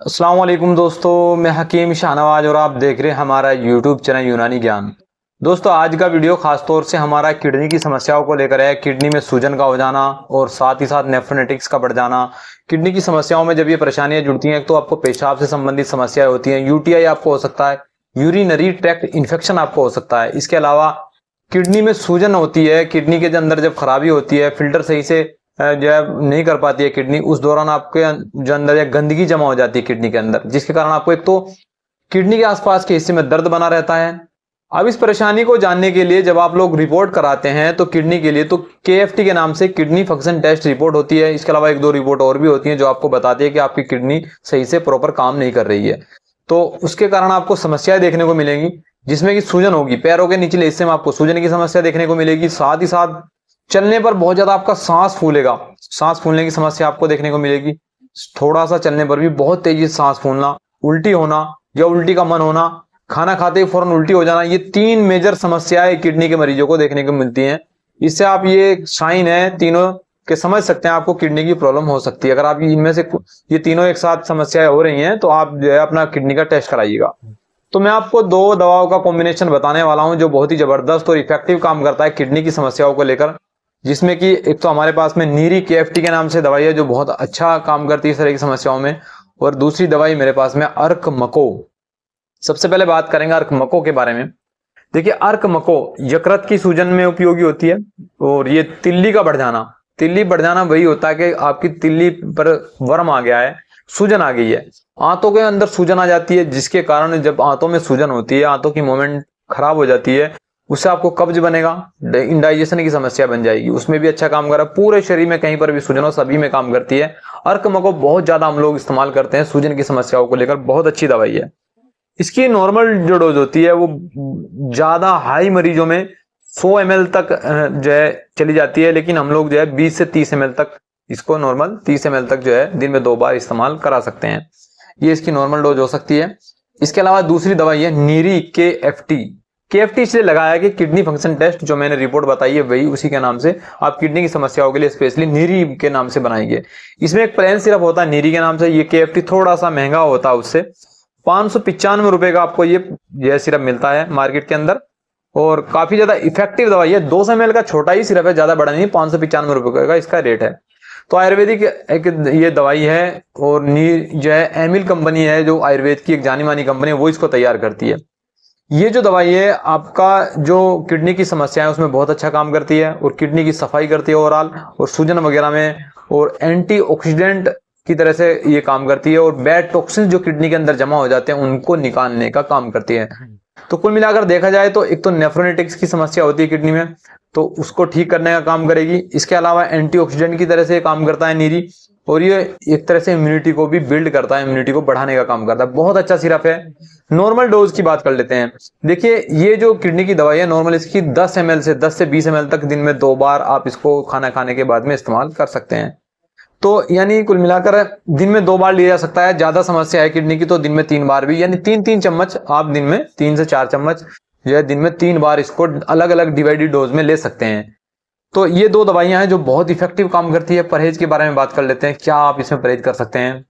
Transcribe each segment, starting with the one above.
अस्सलाम वालेकुम दोस्तों, मैं हकीम शाहनवाज और आप देख रहे हैं हमारा यूट्यूब चैनल यूनानी ज्ञान। दोस्तों, आज का वीडियो खास तौर से हमारा किडनी की समस्याओं को लेकर है। किडनी में सूजन का हो जाना और साथ ही साथ नेफ्रोनेटिक्स का बढ़ जाना। किडनी की समस्याओं में जब ये परेशानियां जुड़ती हैं तो आपको पेशाब से संबंधित समस्याएं होती हैं, यूटीआई आपको हो सकता है, यूरिनरी ट्रैक्ट इन्फेक्शन आपको हो सकता है। इसके अलावा किडनी में सूजन होती है, किडनी के अंदर जब खराबी होती है, फिल्टर सही से जो है नहीं कर पाती है किडनी, उस दौरान आपके जो अंदर या गंदगी जमा हो जाती है किडनी के अंदर, जिसके कारण आपको एक तो किडनी के आसपास के हिस्से में दर्द बना रहता है। अब इस परेशानी को जानने के लिए जब आप लोग रिपोर्ट कराते हैं तो किडनी के लिए तो केएफटी के नाम से किडनी फंक्शन टेस्ट रिपोर्ट होती है। इसके अलावा एक दो रिपोर्ट और भी होती हैं जो आपको बताती है कि आपकी किडनी सही से प्रॉपर काम नहीं कर रही है, तो उसके कारण आपको समस्याएं देखने को मिलेंगी, जिसमें कि सूजन होगी। पैरों के निचले हिस्से में आपको सूजन की समस्या देखने को मिलेगी। साथ ही साथ चलने पर बहुत ज्यादा आपका सांस फूलेगा, सांस फूलने की समस्या आपको देखने को मिलेगी। थोड़ा सा चलने पर भी बहुत तेजी से सांस फूलना, उल्टी होना या उल्टी का मन होना, खाना खाते ही फौरन उल्टी हो जाना, ये तीन मेजर समस्याएं किडनी के मरीजों को देखने को मिलती हैं। इससे आप ये साइन है तीनों के समझ सकते हैं आपको किडनी की प्रॉब्लम हो सकती है। अगर आप इनमें से ये तीनों एक साथ समस्याएं हो रही हैं तो आप जो है अपना किडनी का टेस्ट कराइएगा। तो मैं आपको दो दवाओं का कॉम्बिनेशन बताने वाला हूं जो बहुत ही जबरदस्त और इफेक्टिव काम करता है किडनी की समस्याओं को लेकर, जिसमें कि एक तो हमारे पास में नीरी केएफटी के नाम से दवाई है जो बहुत अच्छा काम करती है इस तरह की समस्याओं में, और दूसरी दवाई मेरे पास में अर्क मको। सबसे पहले बात करेंगे अर्क मको के बारे में। देखिए, अर्क मको यकृत की सूजन में उपयोगी होती है, और ये तिल्ली का बढ़ जाना, तिल्ली बढ़ जाना वही होता है कि आपकी तिल्ली पर वर्म आ गया है, सूजन आ गई है, आंतों के अंदर सूजन आ जाती है, जिसके कारण जब आंतों में सूजन होती है, आंतों की मूवमेंट खराब हो जाती है, उससे आपको कब्ज बनेगा, इंडाइजेशन की समस्या बन जाएगी। उसमें भी अच्छा काम कर रहा है, पूरे शरीर में कहीं पर भी सूजन हो सभी में काम करती है। अर्क मको बहुत ज्यादा हम लोग इस्तेमाल करते हैं सूजन की समस्याओं को लेकर, बहुत अच्छी दवाई है। इसकी नॉर्मल जो डोज होती है वो ज्यादा हाई मरीजों में 100 ml तक जो है चली जाती है, लेकिन हम लोग जो है 20 से 30 ml तक इसको नॉर्मल 30 ml तक जो है दिन में 2 बार इस्तेमाल करा सकते हैं। ये इसकी नॉर्मल डोज हो सकती है। इसके अलावा दूसरी दवाई है नीरी केएफटी। केएफटी इसलिए लगाया कि किडनी फंक्शन टेस्ट जो मैंने रिपोर्ट बताई है वही उसी के नाम से आप किडनी की समस्याओं के लिए स्पेशली नीरी के नाम से बनाएंगे। इसमें एक प्लेन सिरप होता है नीरी के नाम से, ये केएफटी थोड़ा सा महंगा होता है उससे। 595 रुपए का आपको यह सिरप मिलता है मार्केट के अंदर, और काफी ज्यादा इफेक्टिव दवाई है। 200 ml का छोटा ही सिरप है, ज्यादा बड़ा नहीं, 595 रुपए का इसका रेट है। तो आयुर्वेदिक एक ये दवाई है, और जो है एमिल कंपनी है जो आयुर्वेद की एक जानी मानी कंपनी है, वो इसको तैयार करती है। ये जो दवाई है आपका जो किडनी की समस्या है उसमें बहुत अच्छा काम करती है, और किडनी की सफाई करती है ओवरऑल, और सूजन वगैरह में, और एंटीऑक्सीडेंट की तरह से ये काम करती है, और बैड टॉक्सिन जो किडनी के अंदर जमा हो जाते हैं उनको निकालने का काम करती है। तो कुल मिलाकर देखा जाए तो एक तो नेफ्रोनेटिक्स की समस्या होती है किडनी में, तो उसको ठीक करने का काम करेगी। इसके अलावा एंटीऑक्सीडेंट की तरह से काम करता है नीरी, और ये एक तरह से इम्यूनिटी को भी बिल्ड करता है, इम्यूनिटी को बढ़ाने का काम करता है। बहुत अच्छा सिरप है। नॉर्मल डोज की बात कर लेते हैं। देखिए, ये जो किडनी की दवाई है नॉर्मल इसकी 10 ml से 10 से 20 ml तक दिन में 2 बार आप इसको खाना खाने के बाद में इस्तेमाल कर सकते हैं। तो यानी कुल मिलाकर दिन में 2 बार लिया जा सकता है। ज्यादा समस्या है किडनी की तो दिन में 3 बार भी, यानी 3-3 चम्मच आप दिन में 3 से 4 चम्मच जो है दिन में 3 बार इसको अलग अलग डिवाइडेड डोज में ले सकते हैं। तो ये दो दवाइयां हैं जो बहुत इफेक्टिव काम करती है। परहेज के बारे में बात कर लेते हैं, क्या आप इसमें परहेज कर सकते हैं।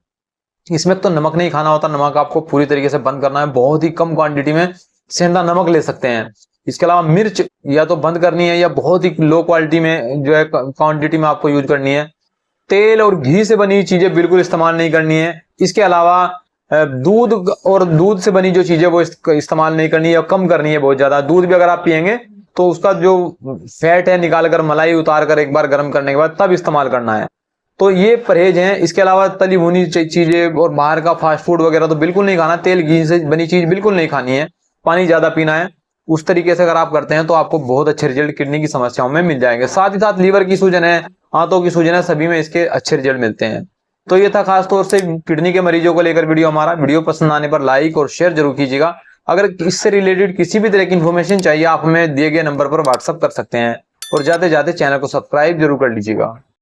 इसमें तो नमक नहीं खाना होता, नमक आपको पूरी तरीके से बंद करना है, बहुत ही कम क्वांटिटी में सेंधा नमक ले सकते हैं। इसके अलावा मिर्च या तो बंद करनी है या बहुत ही लो क्वालिटी में जो है क्वांटिटी में आपको यूज करनी है। तेल और घी से बनी चीजें बिल्कुल इस्तेमाल नहीं करनी है। इसके अलावा दूध और दूध से बनी जो चीजें वो इस्तेमाल नहीं करनी है या कम करनी है बहुत ज्यादा। दूध भी अगर आप पियेंगे तो उसका जो फैट है निकाल कर, मलाई उतार कर एक बार गर्म करने के बाद तब इस्तेमाल करना है। तो ये परहेज हैं। इसके अलावा तली भुनी चीजें और बाहर का फास्ट फूड वगैरह तो बिल्कुल नहीं खाना। तेल घी से बनी चीज बिल्कुल नहीं खानी है। पानी ज्यादा पीना है। उस तरीके से अगर आप करते हैं तो आपको बहुत अच्छे रिजल्ट किडनी की समस्याओं में मिल जाएंगे। साथ ही साथ लीवर की सूजन है, आंतों की सूजन है, सभी में इसके अच्छे रिजल्ट मिलते हैं। तो ये था खास तौर से किडनी के मरीजों को लेकर वीडियो हमारा। वीडियो पसंद आने पर लाइक और शेयर जरूर कीजिएगा। अगर इससे रिलेटेड किसी भी तरह की इन्फॉर्मेशन चाहिए आप हमें दिए गए नंबर पर व्हाट्सएप कर सकते हैं, और जाते जाते चैनल को सब्सक्राइब जरूर कर लीजिएगा।